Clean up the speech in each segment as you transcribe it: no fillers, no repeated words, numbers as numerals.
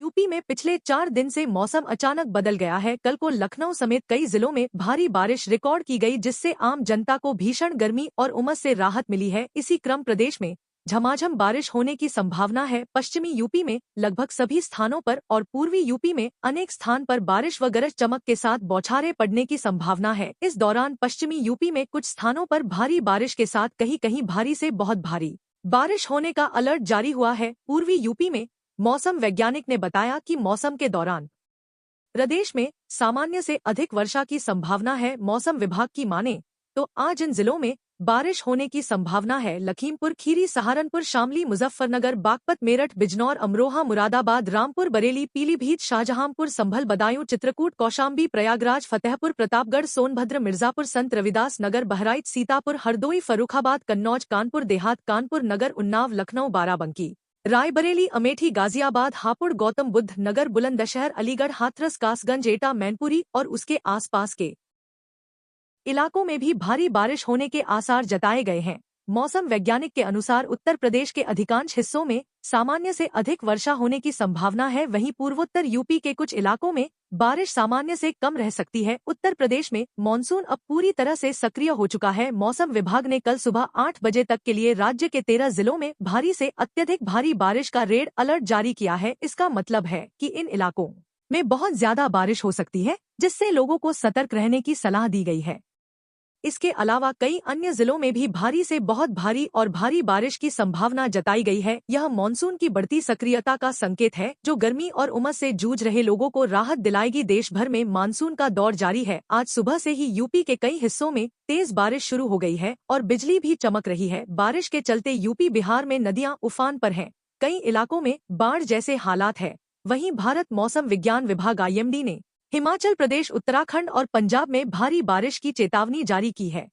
UP में पिछले 4 दिन से मौसम अचानक बदल गया है। कल को लखनऊ समेत कई जिलों में भारी बारिश रिकॉर्ड की गई, जिससे आम जनता को भीषण गर्मी और उमस से राहत मिली है। इसी क्रम प्रदेश में झमाझम बारिश होने की संभावना है। पश्चिमी यूपी में लगभग सभी स्थानों पर और पूर्वी यूपी में अनेक स्थान पर बारिश व गरज चमक के साथ बौछारें पड़ने की संभावना है। इस दौरान पश्चिमी यूपी में कुछ स्थानों पर भारी बारिश के साथ कहीं कहीं भारी से बहुत भारी बारिश होने का अलर्ट जारी हुआ है। पूर्वी यूपी में मौसम वैज्ञानिक ने बताया कि मौसम के दौरान प्रदेश में सामान्य से अधिक वर्षा की संभावना है। मौसम विभाग की माने तो आज इन जिलों में बारिश होने की संभावना है। लखीमपुर खीरी, सहारनपुर, शामली, मुजफ्फरनगर, बागपत, मेरठ, बिजनौर, अमरोहा, मुरादाबाद, रामपुर, बरेली, पीलीभीत, शाहजहांपुर, संभल, बदायूं, चित्रकूट, कौशाम्बी, प्रयागराज, फतेहपुर, प्रतापगढ़, सोनभद्र, मिर्जापुर, संत रविदास नगर, बहराइच, सीतापुर, हरदोई, फर्रुखाबाद, कन्नौज, कानपुर देहात, कानपुर नगर, उन्नाव, लखनऊ, बाराबंकी, रायबरेली, अमेठी, गाजियाबाद, हापुड़, गौतम बुद्ध नगर, बुलंदशहर, अलीगढ़, हाथरस, कासगंज, एटा, मैनपुरी और उसके आसपास के इलाकों में भी भारी बारिश होने के आसार जताए गए हैं। मौसम वैज्ञानिक के अनुसार उत्तर प्रदेश के अधिकांश हिस्सों में सामान्य से अधिक वर्षा होने की संभावना है। वहीं पूर्वोत्तर यूपी के कुछ इलाकों में बारिश सामान्य से कम रह सकती है। उत्तर प्रदेश में मानसून अब पूरी तरह से सक्रिय हो चुका है। मौसम विभाग ने कल सुबह 8 बजे तक के लिए राज्य के 13 जिलों में भारी से अत्यधिक भारी बारिश का रेड अलर्ट जारी किया है। इसका मतलब है कि इन इलाकों में बहुत ज्यादा बारिश हो सकती है, जिससे लोगों को सतर्क रहने की सलाह दी गई है। इसके अलावा कई अन्य जिलों में भी भारी से बहुत भारी और भारी बारिश की संभावना जताई गई है। यह मानसून की बढ़ती सक्रियता का संकेत है, जो गर्मी और उमस से जूझ रहे लोगों को राहत दिलाएगी। देश भर में मानसून का दौर जारी है। आज सुबह से ही यूपी के कई हिस्सों में तेज बारिश शुरू हो गई है और बिजली भी चमक रही है। बारिश के चलते यूपी बिहार में नदियां उफान पर हैं। कई इलाकों में बाढ़ जैसे हालात है। वहीं भारत मौसम विज्ञान विभाग IMD ने हिमाचल प्रदेश, उत्तराखंड और पंजाब में भारी बारिश की चेतावनी जारी की है।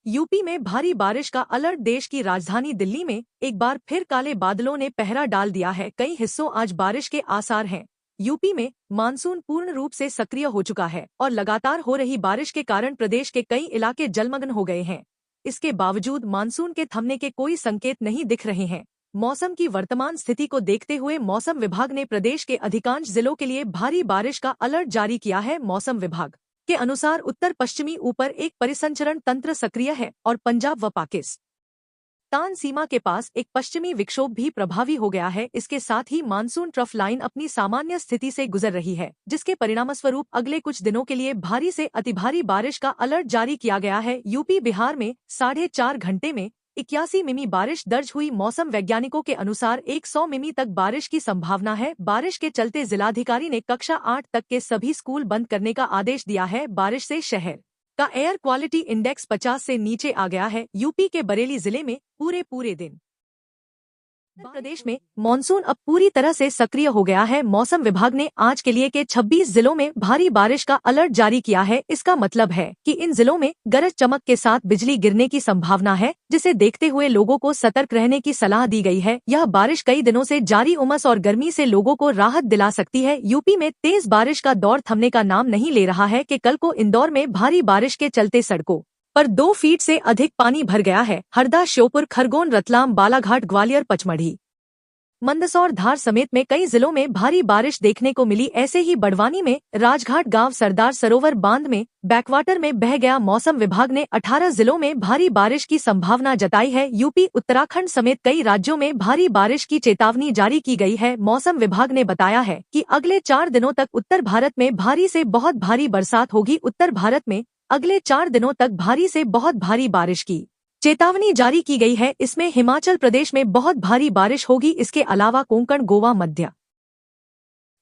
यूपी में भारी बारिश का अलर्ट। देश की राजधानी दिल्ली में एक बार फिर काले बादलों ने पहरा डाल दिया है। कई हिस्सों आज बारिश के आसार हैं। यूपी में मानसून पूर्ण रूप से सक्रिय हो चुका है और लगातार हो रही बारिश के कारण प्रदेश के कई इलाके जलमग्न हो गए हैं। इसके बावजूद मानसून के थमने के कोई संकेत नहीं दिख रहे हैं। मौसम की वर्तमान स्थिति को देखते हुए मौसम विभाग ने प्रदेश के अधिकांश जिलों के लिए भारी बारिश का अलर्ट जारी किया है। मौसम विभाग के अनुसार उत्तर पश्चिमी ऊपर एक परिसंचरण तंत्र सक्रिय है और पंजाब व पाकिस्तान सीमा के पास एक पश्चिमी विक्षोभ भी प्रभावी हो गया है। इसके साथ ही मानसून ट्रफ लाइन अपनी सामान्य स्थिति से गुजर रही है, जिसके परिणामस्वरूप अगले कुछ दिनों के लिए भारी से अतिभारी बारिश का अलर्ट जारी किया गया है। यूपी बिहार में 4.5 घंटे में 81 मिमी बारिश दर्ज हुई। मौसम वैज्ञानिकों के अनुसार 100 मिमी तक बारिश की संभावना है। बारिश के चलते जिलाधिकारी ने कक्षा 8 तक के सभी स्कूल बंद करने का आदेश दिया है। बारिश से शहर का एयर क्वालिटी इंडेक्स 50 से नीचे आ गया है। यूपी के बरेली जिले में पूरे दिन उत्तर प्रदेश में मानसून अब पूरी तरह से सक्रिय हो गया है। मौसम विभाग ने आज के लिए के 26 जिलों में भारी बारिश का अलर्ट जारी किया है। इसका मतलब है कि इन जिलों में गरज चमक के साथ बिजली गिरने की संभावना है, जिसे देखते हुए लोगों को सतर्क रहने की सलाह दी गई है। यह बारिश कई दिनों से जारी उमस और गर्मी से लोगों को राहत दिला सकती है। यूपी में तेज बारिश का दौर थमने का नाम नहीं ले रहा है कि कल को इंदौर में भारी बारिश के चलते सड़कों पर 2 फीट से अधिक पानी भर गया है। हरदा, श्योपुर, खरगोन, रतलाम, बालाघाट, ग्वालियर, पचमढ़ी, मंदसौर, धार समेत में कई जिलों में भारी बारिश देखने को मिली। ऐसे ही बड़वानी में राजघाट गांव, सरदार सरोवर बांध में बैकवाटर में बह गया। मौसम विभाग ने 18 जिलों में भारी बारिश की संभावना जताई है। यूपी, उत्तराखंड समेत कई राज्यों में भारी बारिश की चेतावनी जारी की गई है। मौसम विभाग ने बताया है कि अगले 4 दिनों तक उत्तर भारत में भारी से बहुत भारी बरसात होगी। उत्तर भारत में अगले 4 दिनों तक भारी से बहुत भारी बारिश की चेतावनी जारी की गई है। इसमें हिमाचल प्रदेश में बहुत भारी बारिश होगी। इसके अलावा कोंकण, गोवा, मध्य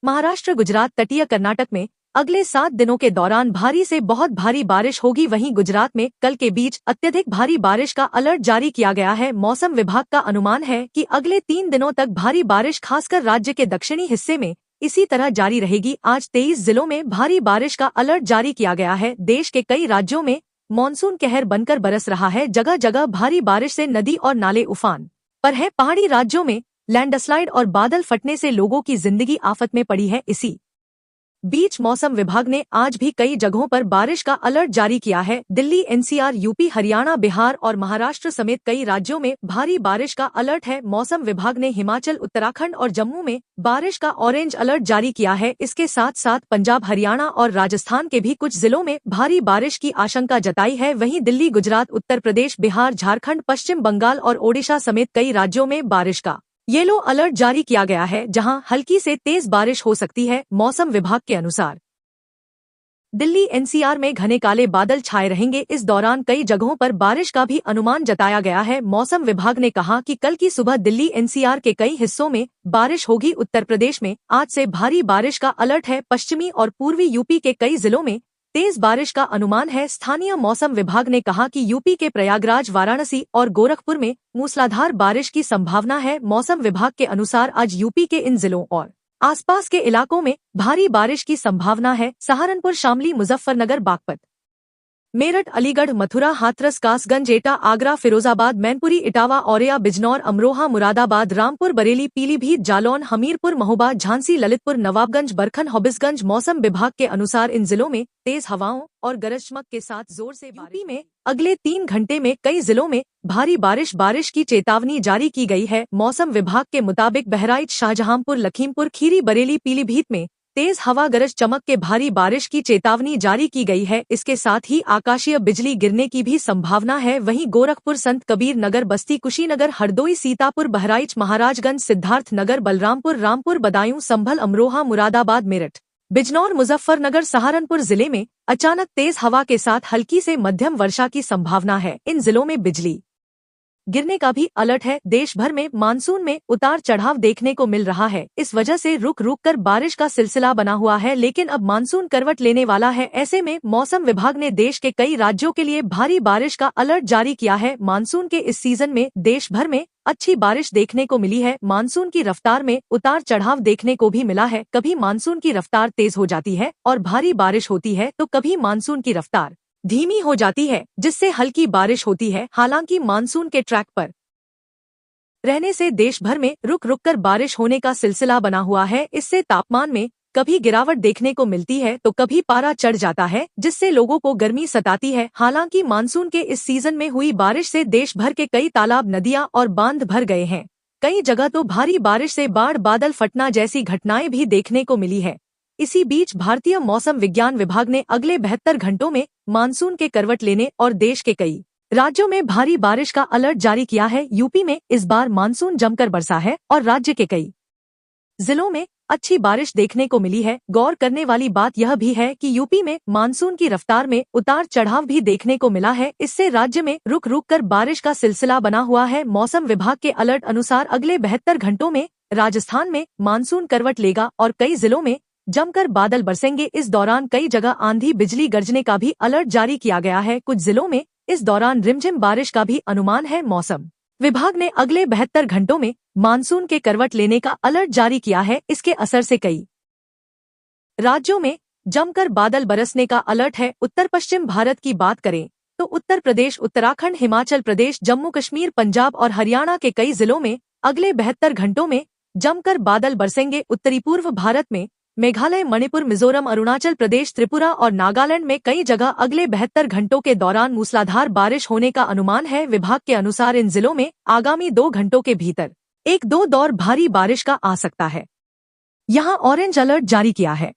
महाराष्ट्र, गुजरात, तटीय कर्नाटक में अगले 7 दिनों के दौरान भारी से बहुत भारी बारिश होगी। वहीं गुजरात में कल के बीच अत्यधिक भारी बारिश का अलर्ट जारी किया गया है। मौसम विभाग का अनुमान है कि अगले 3 दिनों तक भारी बारिश खासकर राज्य के दक्षिणी हिस्से में इसी तरह जारी रहेगी। आज 23 जिलों में भारी बारिश का अलर्ट जारी किया गया है। देश के कई राज्यों में मॉनसून कहर बनकर बरस रहा है। जगह जगह भारी बारिश से नदी और नाले उफान पर है। पहाड़ी राज्यों में लैंडस्लाइड और बादल फटने से लोगों की जिंदगी आफत में पड़ी है। इसी बीच मौसम विभाग ने आज भी कई जगहों पर बारिश का अलर्ट जारी किया है। दिल्ली, एनसीआर, यूपी, हरियाणा, बिहार और महाराष्ट्र समेत कई राज्यों में भारी बारिश का अलर्ट है। मौसम विभाग ने हिमाचल, उत्तराखंड और जम्मू में बारिश का ऑरेंज अलर्ट जारी किया है। इसके साथ साथ पंजाब, हरियाणा और राजस्थान के भी कुछ जिलों में भारी बारिश की आशंका जताई है। वहीं दिल्ली, गुजरात, उत्तर प्रदेश, बिहार, झारखंड, पश्चिम बंगाल और ओडिशा समेत कई राज्यों में बारिश का येलो अलर्ट जारी किया गया है, जहां हल्की से तेज बारिश हो सकती है। मौसम विभाग के अनुसार दिल्ली, एनसीआर में घने काले बादल छाए रहेंगे। इस दौरान कई जगहों पर बारिश का भी अनुमान जताया गया है। मौसम विभाग ने कहा कि कल की सुबह दिल्ली, एनसीआर के कई हिस्सों में बारिश होगी। उत्तर प्रदेश में आज से भारी बारिश का अलर्ट है। पश्चिमी और पूर्वी यूपी के कई जिलों में तेज बारिश का अनुमान है। स्थानीय मौसम विभाग ने कहा कि यूपी के प्रयागराज, वाराणसी और गोरखपुर में मूसलाधार बारिश की संभावना है। मौसम विभाग के अनुसार आज यूपी के इन जिलों और आसपास के इलाकों में भारी बारिश की संभावना है। सहारनपुर, शामली, मुजफ्फरनगर, बागपत, मेरठ, अलीगढ़, मथुरा, हाथरस, कासगंज, एटा, आगरा, फिरोजाबाद, मैनपुरी, इटावा, औरैया, बिजनौर, अमरोहा, मुरादाबाद, रामपुर, बरेली, पीलीभीत, जालौन, हमीरपुर, महोबा, झांसी, ललितपुर, नवाबगंज, बरखन, हबिसगंज। मौसम विभाग के अनुसार इन जिलों में तेज हवाओं और गरज चमक के साथ जोर से यूपी में अगले 3 घंटे में कई जिलों में भारी बारिश की चेतावनी जारी की गई है। मौसम विभाग के मुताबिक बहराइच, शाहजहांपुर, लखीमपुर खीरी, बरेली, पीलीभीत में तेज हवा, गरज चमक के भारी बारिश की चेतावनी जारी की गई है। इसके साथ ही आकाशीय बिजली गिरने की भी संभावना है। वहीं गोरखपुर, संत कबीर नगर, बस्ती, कुशीनगर, हरदोई, सीतापुर, बहराइच, महाराजगंज, सिद्धार्थ नगर, बलरामपुर, रामपुर, बदायूं, संभल, अमरोहा, मुरादाबाद, मेरठ, बिजनौर, मुजफ्फरनगर, सहारनपुर जिले में अचानक तेज हवा के साथ हल्की से मध्यम वर्षा की संभावना है। इन जिलों में बिजली गिरने का भी अलर्ट है। देश भर में मानसून में उतार चढ़ाव देखने को मिल रहा है। इस वजह से रुक रुक कर बारिश का सिलसिला बना हुआ है, लेकिन अब मानसून करवट लेने वाला है। ऐसे में मौसम विभाग ने देश के कई राज्यों के लिए भारी बारिश का अलर्ट जारी किया है। मानसून के इस सीजन में देश भर में अच्छी बारिश देखने को मिली है। मानसून की रफ्तार में उतार चढ़ाव देखने को भी मिला है। कभी मानसून की रफ्तार तेज हो जाती है और भारी बारिश होती है, तो कभी मानसून की रफ्तार धीमी हो जाती है, जिससे हल्की बारिश होती है। हालांकि मानसून के ट्रैक पर रहने से देश भर में रुक रुक कर बारिश होने का सिलसिला बना हुआ है। इससे तापमान में कभी गिरावट देखने को मिलती है तो कभी पारा चढ़ जाता है, जिससे लोगों को गर्मी सताती है। हालांकि मानसून के इस सीजन में हुई बारिश से देश भर के कई तालाब, नदियां और बांध भर गए हैं। कई जगह तो भारी बारिश से बाढ़, बादल फटना जैसी घटनाएं भी देखने को मिली है। इसी बीच भारतीय मौसम विज्ञान विभाग ने अगले 72 घंटों में मानसून के करवट लेने और देश के कई राज्यों में भारी बारिश का अलर्ट जारी किया है। यूपी में इस बार मानसून जमकर बरसा है और राज्य के कई जिलों में अच्छी बारिश देखने को मिली है। गौर करने वाली बात यह भी है कि यूपी में मानसून की रफ्तार में उतार चढ़ाव भी देखने को मिला है। इससे राज्य में रुक रुक कर बारिश का सिलसिला बना हुआ है। मौसम विभाग के अलर्ट अनुसार अगले 72 घंटों में राजस्थान में मानसून करवट लेगा और कई जिलों में जमकर बादल बरसेंगे। इस दौरान कई जगह आंधी, बिजली गरजने का भी अलर्ट जारी किया गया है। कुछ जिलों में इस दौरान रिमझिम बारिश का भी अनुमान है। मौसम विभाग ने अगले 72 घंटों में मानसून के करवट लेने का अलर्ट जारी किया है। इसके असर से कई राज्यों में जमकर बादल बरसने का अलर्ट है। उत्तर पश्चिम भारत की बात करें तो उत्तर प्रदेश, उत्तराखंड, हिमाचल प्रदेश, जम्मू कश्मीर, पंजाब और हरियाणा के कई जिलों में अगले 72 घंटों में जमकर बादल बरसेंगे। उत्तरी पूर्व भारत में मेघालय, मणिपुर, मिजोरम, अरुणाचल प्रदेश, त्रिपुरा और नागालैंड में कई जगह अगले 72 घंटों के दौरान मूसलाधार बारिश होने का अनुमान है। विभाग के अनुसार इन जिलों में आगामी 2 घंटों के भीतर 1-2 दौर भारी बारिश का आ सकता है। यहाँ ऑरेंज अलर्ट जारी किया है।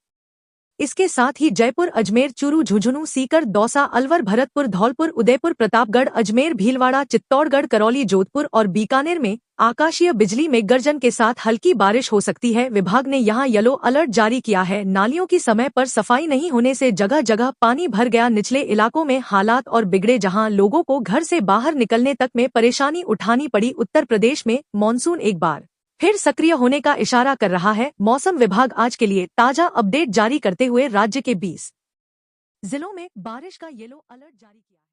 इसके साथ ही जयपुर, अजमेर, चूरू, झुंझुनू, सीकर, दौसा, अलवर, भरतपुर, धौलपुर, उदयपुर, प्रतापगढ़, अजमेर, भीलवाड़ा, चित्तौड़गढ़, करौली, जोधपुर और बीकानेर में आकाशीय बिजली में गर्जन के साथ हल्की बारिश हो सकती है। विभाग ने यहां येलो अलर्ट जारी किया है। नालियों की समय पर सफाई नहीं होने से जगह जगह पानी भर गया। निचले इलाकों में हालात और बिगड़े, जहां लोगों को घर से बाहर निकलने तक में परेशानी उठानी पड़ी। उत्तर प्रदेश में मानसून एक बार फिर सक्रिय होने का इशारा कर रहा है। मौसम विभाग आज के लिए ताजा अपडेट जारी करते हुए राज्य के 20 जिलों में बारिश का येलो अलर्ट जारी किया।